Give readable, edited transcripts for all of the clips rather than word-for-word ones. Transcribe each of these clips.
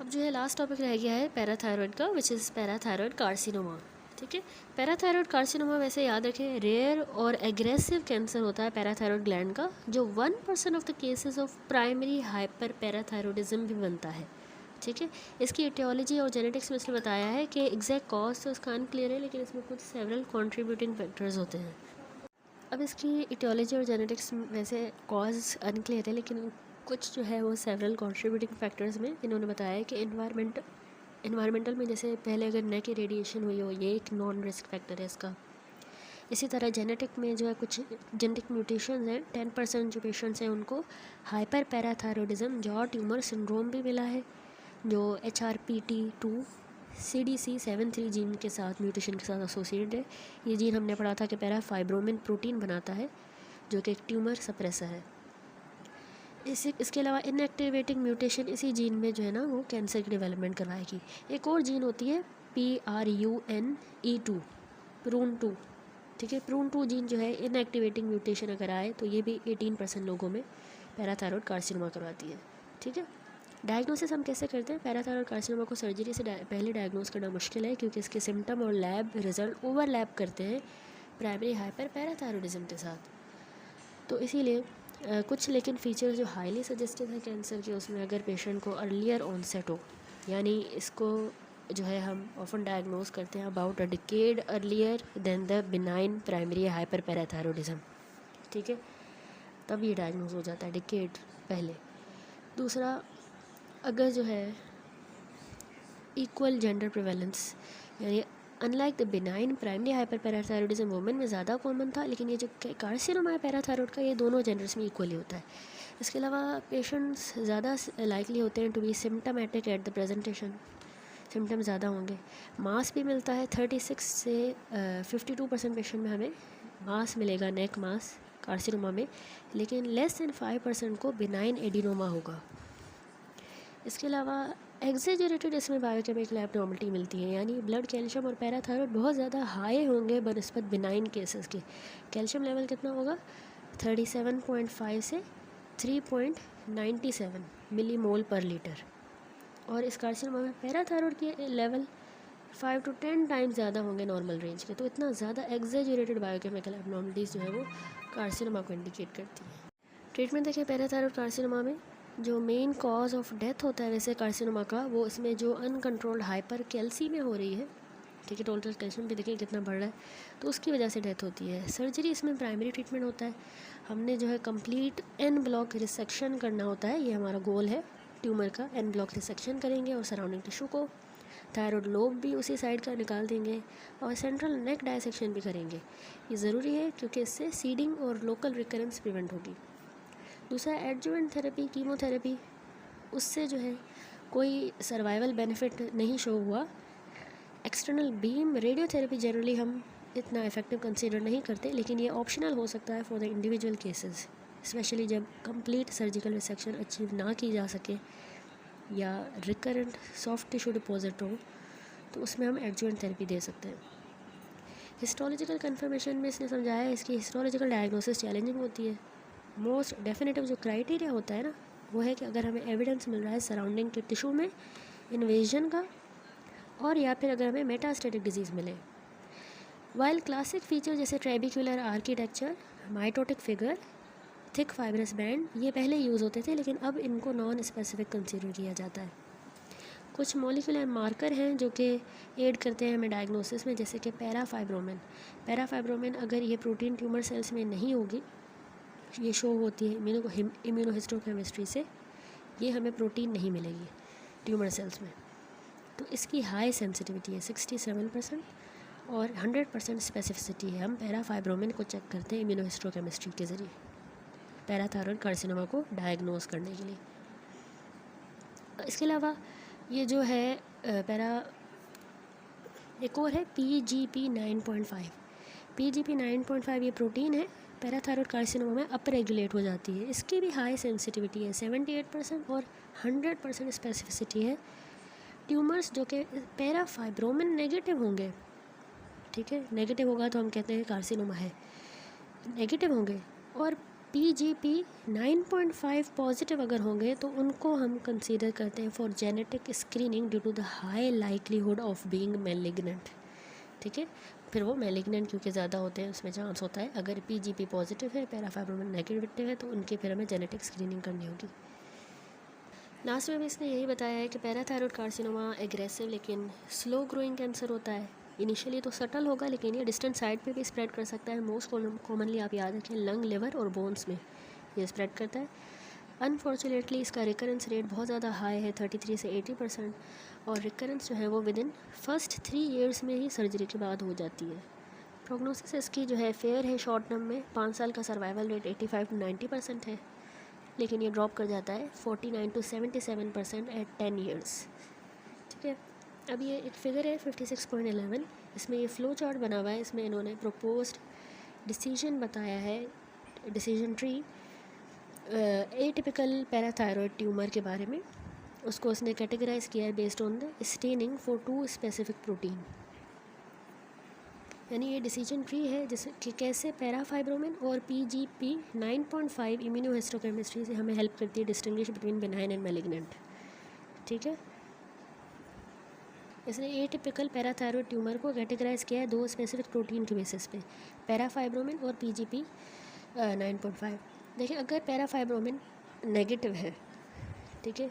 अब जो है लास्ट टॉपिक रह गया है पैराथायरॉयड का, विच इज़ पैराथायरॉयड कार्सिनोमा। ठीक है, पैराथायरॉयड कार्सिनोमा वैसे याद रखें रेयर और एग्रेसिव कैंसर होता है पैराथायरॉयड ग्लैंड का, जो 1% of the cases of primary hyper parathyroidism भी बनता है। ठीक है, इसकी इटियोलॉजी और जेनेटिक्स में इसने बताया है कि एग्जैक्ट कॉज तो इसका अनक्लियर है, लेकिन इसमें कुछ सेवरल कॉन्ट्रीब्यूटिंग फैक्टर्स होते हैं। अब इसकी इटियोलॉजी और जेनेटिक्स वैसे कॉज अनक्लियर है, लेकिन कुछ जो है वो सेवरल कॉन्ट्रीब्यूटिंग फैक्टर्स में इन्होंने बताया है कि इन्वायरमेंटल में जैसे पहले अगर नेक की रेडिएशन हुई हो, ये एक नॉन रिस्क फैक्टर है इसका। इसी तरह जेनेटिक में जो है कुछ जेनेटिक म्यूटेशन हैं, 10% जो पेशेंट्स हैं उनको hyper parathyroidism jaw tumour syndrome भी मिला है, जो HRPT2 CDC73 जीन के साथ म्यूटेशन के साथ एसोसिएटेड है। ये जीन हमने पढ़ा था कि पैराफाइब्रोमिन प्रोटीन बनाता है, जो कि एक ट्यूमर सप्रेसर है। इसके अलावा इनएक्टिवेटिंग म्यूटेशन इसी जीन में जो है ना वो कैंसर की डेवलपमेंट करवाएगी। एक और जीन होती है PRUNE2 PRUN2। ठीक है, PRUN2 जीन जो है इनएक्टिवेटिंग म्यूटेशन अगर आए तो ये भी 18% लोगों में पैराथायरॉयड कार्सिनोमा करवाती है। ठीक है, डायग्नोसिस हम कैसे करते हैं? पैराथायरॉयड कार्सिनोमा को सर्जरी से पहले डायग्नोस करना मुश्किल है, क्योंकि इसके सिम्टम और लैब रिजल्ट ओवरलैप करते हैं प्राइमरी हाइपर पैराथायरॉयडिज्म के साथ। तो इसीलिए कुछ लेकिन फीचर्स जो हाईली सजेस्टेड है कैंसर के, उसमें अगर पेशेंट को अर्लियर ऑनसेट हो, यानी इसको जो है हम ऑफन डायग्नोस करते हैं about a decade earlier than the benign primary hyperparathyroidism. ठीक है, तब ये डायग्नोस हो जाता है डिकेड पहले। दूसरा, अगर जो है इक्वल जेंडर प्रिवेलेंस, यानी unlike the benign primary hyper parathyroidism women में ज़्यादा कॉमन था, लेकिन ये जो कार्सिनोमा है पैराथायरॉयड का, ये दोनों जेंडर्स में इक्वली होता है। इसके अलावा पेशेंट्स ज़्यादा लाइकली होते हैं to be symptomatic at the presentation, symptom ज़्यादा होंगे। मास भी मिलता है 36 से 52% पेशेंट में हमें मास मिलेगा, नेक मास कार्सिनोमा में, लेकिन लेस देन 5% को बिनाइन एडिनोमा होगा। इसके अलावा एग्जेजरेटेड इसमें बायोकेमिकल एब्नॉर्मलिटी मिलती है, यानी ब्लड कैल्शियम और पैराथायरॉयड बहुत ज़्यादा हाई होंगे बनस्बत बिनाइन केसेस के। कैल्शियम लेवल कितना होगा? 37.5 से 3.97 मिलीमोल पर लीटर। और इस कार्सिनोमा में पैराथायरॉयड के लेवल 5 to 10 टाइम्स ज़्यादा होंगे नॉर्मल रेंज के। तो इतना ज़्यादा एग्जेजरेटेड बायोकेमिकल एब्नॉर्मलिटीज़ जो है वो कार्सिनोमा को इंडिकेट करती है। ट्रीटमेंट देखिए, पैराथायरॉयड कार्सिनोमा में जो मेन कॉज ऑफ डेथ होता है वैसे कार्सिनोमा का, वो इसमें जो अनकंट्रोल्ड हाइपर कैल्सीमिया हो रही है, ठीक है, टोटल कैल्शियम भी देखिए कितना बढ़ रहा है, तो उसकी वजह से डेथ होती है। सर्जरी इसमें प्राइमरी ट्रीटमेंट होता है। हमने जो है कंप्लीट एन ब्लॉक रिसेक्शन करना होता है, ये हमारा गोल है ट्यूमर का। एन ब्लॉक रिसेक्शन करेंगे और सराउंडिंग टिश्यू को, थायरॉयड लोब भी उसी साइड का निकाल देंगे, और सेंट्रल नेक डायसेक्शन भी करेंगे। ये ज़रूरी है क्योंकि इससे सीडिंग और लोकल रिकरेंस प्रिवेंट होगी। दूसरा, एडजुवेंट थेरेपी, कीमोथेरेपी, उससे जो है कोई सर्वाइवल बेनिफिट नहीं शो हुआ। एक्सटर्नल बीम रेडियोथेरेपी जनरली हम इतना इफेक्टिव कंसीडर नहीं करते, लेकिन ये ऑप्शनल हो सकता है for the individual cases, specially जब कंप्लीट सर्जिकल रिसेक्शन अचीव ना की जा सके या रिकरेंट सॉफ्ट टिश्यू डिपॉजिट हो, तो उसमें हम एडजुवेंट थेरेपी दे सकते हैं। हिस्टोलॉजिकल कन्फर्मेशन में इसने समझाया है इसकी हिस्टोलॉजिकल डायग्नोसिस चैलेंजिंग होती है। मोस्ट डेफिनेटिव जो क्राइटेरिया होता है ना, वो है कि अगर हमें एविडेंस मिल रहा है सराउंडिंग के टिश्यू में इन्वेजन का, और या फिर अगर हमें मेटास्टेटिक डिजीज़ मिले। वाइल क्लासिक फीचर जैसे trabecular architecture, mitotic figure, thick fibrous band, ये पहले यूज़ होते थे, लेकिन अब इनको नॉन स्पेसिफिक कंसीडर किया जाता है। कुछ मॉलिक्यूलर मार्कर हैं जो कि एड करते हैं हमें डायग्नोसिस में, जैसे कि पैराफाइब्रोमिन अगर ये प्रोटीन ट्यूमर सेल्स में नहीं होगी, ये शो होती है इम्यूनोहिस्टोकेमिस्ट्री से, ये हमें प्रोटीन नहीं मिलेगी ट्यूमर सेल्स में, तो इसकी हाई सेंसिटिविटी है 67% और 100% स्पेसिफिसिटी है। हम पैराफाइब्रोमिन को चेक करते हैं इम्यूनोहिस्टोकेमिस्ट्री के ज़रिए पैराथायरॉयड कार्सिनोमा को डायग्नोस करने के लिए। इसके अलावा ये जो है एक और है PGP9.5। PGP9.5 ये प्रोटीन है, पैराथायरॉयड कार्सिनोमा में अप रेगुलेट हो जाती है। इसकी भी हाई सेंसिटिविटी है 78% और 100% स्पेसिफिसिटी है। ट्यूमर्स जो कि पैराफाइब्रोमिन नेगेटिव होंगे, ठीक है, नेगेटिव होगा तो हम कहते हैं कार्सिनोमा है, नेगेटिव होंगे, और PGP 9.5 पॉजिटिव अगर होंगे तो उनको हम कंसीडर करते हैं for genetic screening due to the high likelihood of being malignant. ठीक है, फिर वो मैलिग्नेंट क्योंकि ज़्यादा होते हैं उसमें चांस होता है। अगर PGP पॉजिटिव है, पैराफाइब्रोमा नेगेटिव है, तो उनकी फिर हमें जेनेटिक स्क्रीनिंग करनी होगी। लास्ट में भी इसने यही बताया है कि पैराथायरॉयड कार्सिनोमा एग्रेसिव लेकिन स्लो ग्रोइंग कैंसर होता है। इनिशियली तो सटल होगा लेकिन ये डिस्टेंट साइड पे भी स्प्रेड कर सकता है। मोस्ट कॉमनली आप याद रखें लंग, लिवर और बोन्स में ये स्प्रेड करता है। अनफॉर्चुनेटली इसका रिकरेंस रेट बहुत ज़्यादा हाई है, 33 से 80%, और रिकरेंस जो है वो विद इन फर्स्ट 3 ईयर्स में ही सर्जरी के बाद हो जाती है। प्रोग्नोसिस इसकी जो है फेयर है शॉर्ट टर्म में। 5 साल का सर्वाइवल रेट 85 to 90% है, लेकिन ये ड्रॉप कर जाता है 49 to 77% एट 10 ईयर्स। ठीक है, अब ये एक फिगर है 56.11, इसमें ये फ्लो चार्ट बना हुआ है। इसमें इन्होंने प्रोपोज्ड डिसीजन बताया है, decision tree atypical parathyroid tumour के बारे में। उसको उसने कैटेगराइज किया है based on the staining for 2 specific protein. यानी ये डिसीजन ट्री है जैसे कि कैसे पैराफाइब्रोमिन और PGP 9.5 इम्यूनोहिस्टोकेमिस्ट्री से हमें हेल्प करती है distinguish between benign and malignant. ठीक है, इसने एटिपिकल पैराथायरॉयड ट्यूमर को कैटेगराइज किया है 2 स्पेसिफिक प्रोटीन के बेसिस पे, पैराफाइब्रोमिन और PGP 9.5। देखिए, अगर पैराफाइब्रोमिन नेगेटिव है, ठीक है,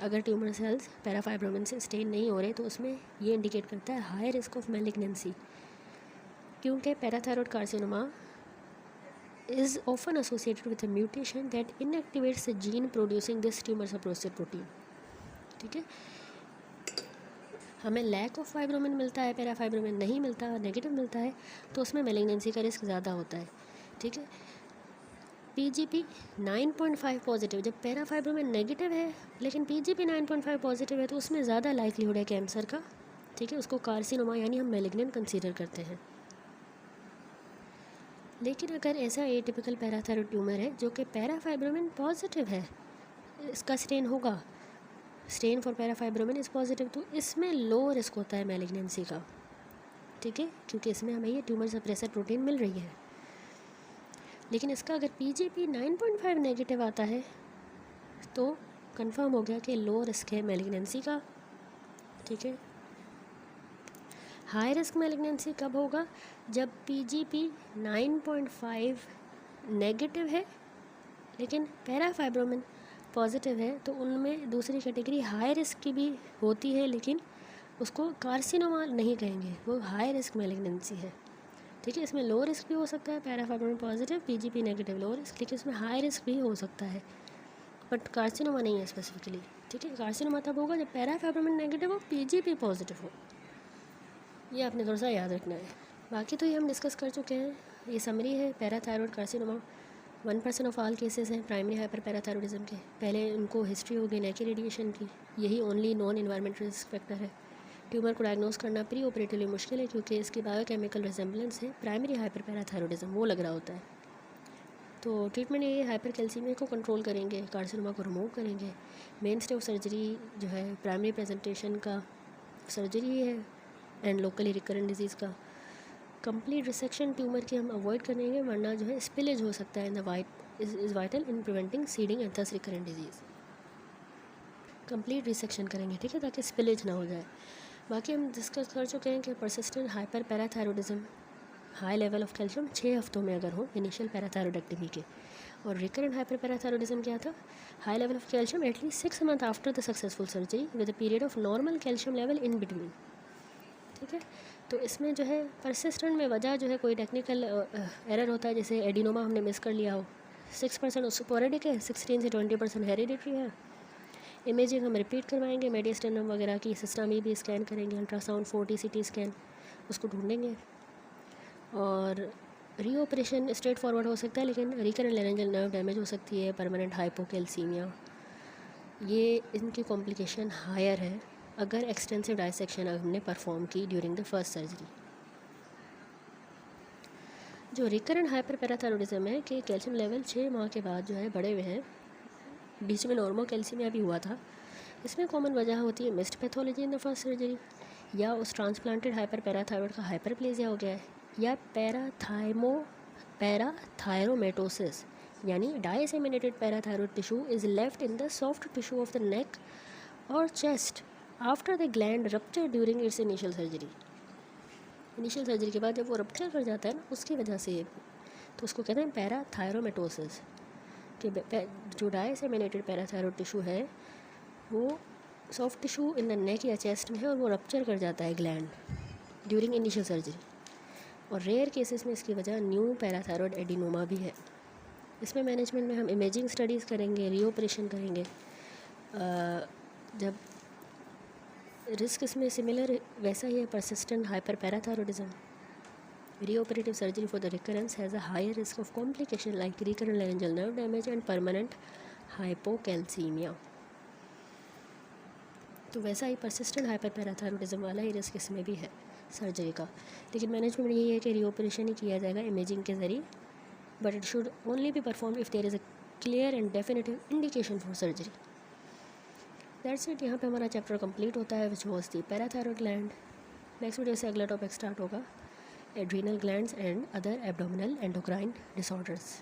अगर ट्यूमर सेल्स पैराफाइब्रोमिन से स्टेन नहीं हो रहे तो उसमें ये इंडिकेट करता है हाई रिस्क ऑफ मैलिग्नेंसी, क्योंकि parathyroid carcinoma is often associated with a mutation that inactivates the gene producing this tumour suppressor protein. ठीक है, हमें लैक ऑफ फाइब्रोमिन मिलता है, पैराफाइब्रोमिन नहीं मिलता, नेगेटिव मिलता है, तो उसमें मैलिग्नेंसी का रिस्क ज़्यादा होता है। ठीक है, PGP 9.5 पॉजिटिव, जब पैराफाइब्रोमिन नेगेटिव है लेकिन PGP 9.5 पॉजिटिव है तो उसमें ज़्यादा लाइक्लीहुड है कैंसर का। ठीक है, उसको कार्सिनोमा यानी हम मैलिग्नेंट कंसीडर करते हैं। लेकिन अगर ऐसा एटिपिकल पैराथायरॉयड ट्यूमर है जो कि पैराफाइब्रोमिन पॉजिटिव है, इसका स्टेन होगा, स्टेन फॉर पैराफाइब्रोमिन इज़ पॉजिटिव, तो इसमें लो रिस्क होता है मैलिग्नेंसी का। ठीक है, क्योंकि इसमें हमें ये ट्यूमर सप्रेसर प्रोटीन मिल रही है। लेकिन इसका अगर PGP 9.5 नेगेटिव आता है तो कंफर्म हो गया कि लो रिस्क है मैलिग्नेंसी का। ठीक है, हाई रिस्क मैलिग्नेंसी कब होगा? जब PGP 9.5 नेगेटिव है लेकिन पैराफाइब्रोमिन पॉजिटिव है, तो उनमें दूसरी कैटेगरी हाई रिस्क की भी होती है, लेकिन उसको कार्सिनोमा नहीं कहेंगे, वो हाई रिस्क मैलिग्नेंसी है। ठीक है, इसमें लो रिस्क भी हो सकता है, parafibromin positive PGP negative low risk, लेकिन इसमें हाई रिस्क भी हो सकता है, बट कार्सिनोमा नहीं है स्पेसिफिकली। ठीक है, कार्सिनोमा तब होगा जब पैराफाइब्रोमिन नेगेटिव हो, PGP पॉजिटिव हो। ये आपने थोड़ा सा याद रखना है। बाकी तो ये हम डिस्कस कर चुके हैं। ये समरी है, parathyroid carcinoma 1% of all cases हैं प्राइमरी हाइपर पैराथायरॉयडिज्म के। पहले उनको हिस्ट्री होगी नेकी रेडिएशन की, यही only non environmental risk factor है। ट्यूमर को डायग्नोस करना प्री ऑपरेटिवली मुश्किल है क्योंकि इसकी बायोकेमिकल रिजेंबलेंस है प्राइमरी हाइपर पैराथायरॉयडिज्म, वो लग रहा होता है। तो ट्रीटमेंट ये हाइपर कैल्सीमिया को कंट्रोल करेंगे, कार्सिनोमा को रिमूव करेंगे। मेन स्टे ऑफ सर्जरी जो है प्राइमरी प्रेजेंटेशन का सर्जरी है एंड लोकली रिकरेंट डिजीज़ का कंप्लीट रिसेक्शन ट्यूमर की हम अवॉइड करेंगे, वरना जो है स्पिलेज हो सकता है in the white is vital in preventing seeding and thus recurrent disease. Complete resection करेंगे, ठीक है, ताकि स्पिलेज ना हो जाए। बाकी हम डिस्कस कर चुके हैं कि persistent hyper parathyroidism, high level of calcium 6 हफ्तों में अगर हो इनिशियल पैराथायरॉयडेक्टमी के, और रिकरेंट हाइपर पैराथायरॉयडिज्म क्या था? High level of calcium at least 6 month after the successful surgery with a period of normal calcium level in between. ठीक है, तो इसमें जो है परसिस्टेंट में वजह जो है कोई टेक्निकल एरर होता है, जैसे एडिनोमा हमने मिस कर लिया हो, 6% स्पोरेडिक है, 16 से 20% हेरिडिटरी है। इमेजिंग हम रिपीट करवाएंगे, मेडिस्टेनम वगैरह की, सिस्टम भी स्कैन करेंगे, अल्ट्रासाउंड 4T CT स्कैन उसको ढूंढेंगे, और रीऑपरेशन स्ट्रेट फॉरवर्ड हो सकता है, लेकिन रिकरेंट लेरेंजल नर्व डैमेज हो सकती है, परमानेंट हाइपोकैल्सीमिया, ये इनकी कॉम्प्लिकेशन हायर है अगर एक्सटेंसिव डाइसेक्शन हमने परफॉर्म की ड्यूरिंग द फर्स्ट सर्जरी। जो रिकरेंट हाइपर पैराथायरॉयडिज्म है कि कैल्शियम लेवल 6 माह के बाद जो है बढ़े हुए हैं, बीच में नॉर्मल कैल्शियमिया भी हुआ था, इसमें कॉमन वजह होती है missed pathology in the first surgery, या उस ट्रांसप्लांटेड हाइपर पैराथायरॉयड का हाइपरप्लेजिया हो गया है, या पैराथायरोमेटोसिस यानी disseminated parathyroid tissue is left in the soft tissue of the neck और chest after the gland rupture during its initial surgery. Initial surgery के बाद जब वो रप्चर कर जाता है ना, उसकी वजह से तो उसको कहते हैं पैराथायरोमेटोसिस। कि जो डाइसेमिनेटेड पैराथायरॉयड टिश्यू है वो soft tissue in the neck या चेस्ट में है और वो रप्चर कर जाता है ग्लैंड ड्यूरिंग इनिशियल सर्जरी। और रेयर केसेस में इसकी वजह न्यू पैराथायरॉयड एडिनोमा भी है। इसमें मैनेजमेंट में हम इमेजिंग स्टडीज़ करेंगे, रीऑपरेशन करेंगे। जब रिस्क इसमें सिमिलर वैसा ही है, persistent hyperparathyroidism. Reoperative surgery for the recurrence has a higher risk of complication like recurrent laryngeal nerve damage and permanent hypocalcaemia. तो वैसा ही परसिस्टेंट हाइपर पैराथायरॉयडिज्म वाला ही रिस्क इसमें भी है सर्जरी का। लेकिन मैनेजमेंट यही है कि रीऑपरेशन ही किया जाएगा इमेजिंग के ज़रिए, but it should only be perform if there is a clear and definitive indication for surgery. That's it. यहाँ पे हमारा चैप्टर कंप्लीट होता है which was the parathyroid gland. Next video से अगला टॉपिक स्टार्ट होगा adrenal glands and other abdominal endocrine disorders.